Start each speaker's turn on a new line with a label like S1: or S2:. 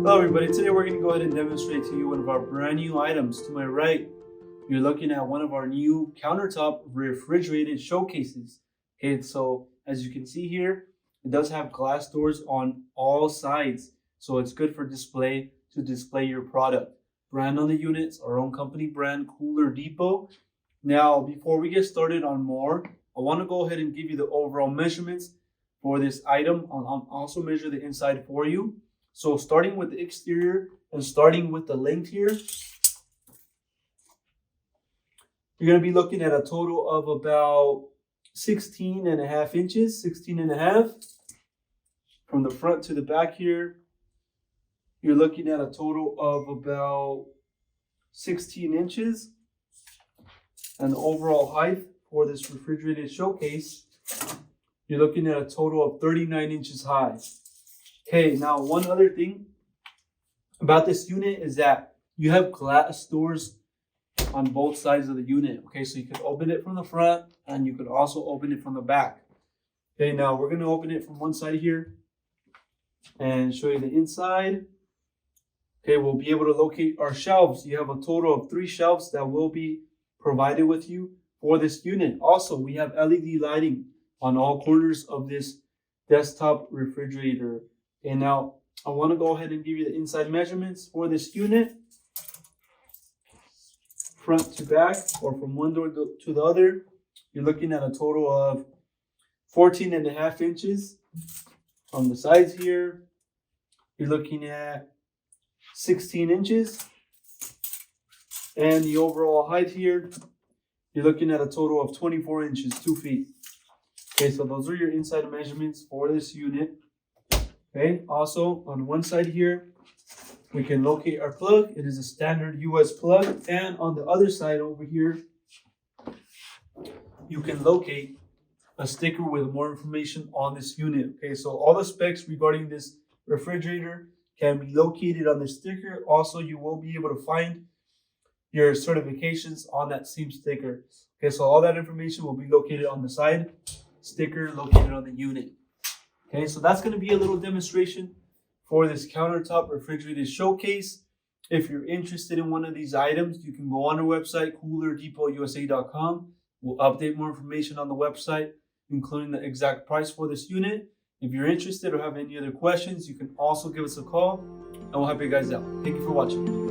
S1: Hello everybody, today we're going to go ahead and demonstrate to you one of our brand new items. To my right, you're looking at one of our new countertop refrigerated showcases. Okay, so as you can see here, it does have glass doors on all sides. So it's good for display, to display your product. Brand on the units, our own company brand, Cooler Depot. Now, before we get started on more, I want to go ahead and give you the overall measurements for this item. I'll also measure the inside for you. So starting with the exterior and starting with the length here, you're going to be looking at a total of about 16 and a half inches, 16 and a half. From the front to the back here, you're looking at a total of about 16 inches. And the overall height for this refrigerated showcase, you're looking at a total of 39 inches high. Okay, now one other thing about this unit is that you have glass doors on both sides of the unit. Okay, so you could open it from the front and you could also open it from the back. Okay, now we're going to open it from one side here and show you the inside. Okay, we'll be able to locate our shelves. You have a total of 3 shelves that will be provided with you for this unit. Also, we have LED lighting on all corners of this desktop refrigerator. Okay, now I want to go ahead and give you the inside measurements for this unit. Front to back, or from one door to the other, you're looking at a total of 14 and a half inches. On the sides here, you're looking at 16 inches. And the overall height here, you're looking at a total of 24 inches, 2 feet. Okay, so those are your inside measurements for this unit. Okay, also on one side here, we can locate our plug. It is a standard US plug. And on the other side over here, you can locate a sticker with more information on this unit. Okay, so all the specs regarding this refrigerator can be located on the sticker. Also, you will be able to find your certifications on that same sticker. Okay, so all that information will be located on the side sticker located on the unit. Okay, so that's going to be a little demonstration for this countertop refrigerated showcase. If you're interested in one of these items, you can go on our website, coolerdepot.usa.com. We'll update more information on the website, including the exact price for this unit. If you're interested or have any other questions, you can also give us a call and we'll help you guys out. Thank you for watching.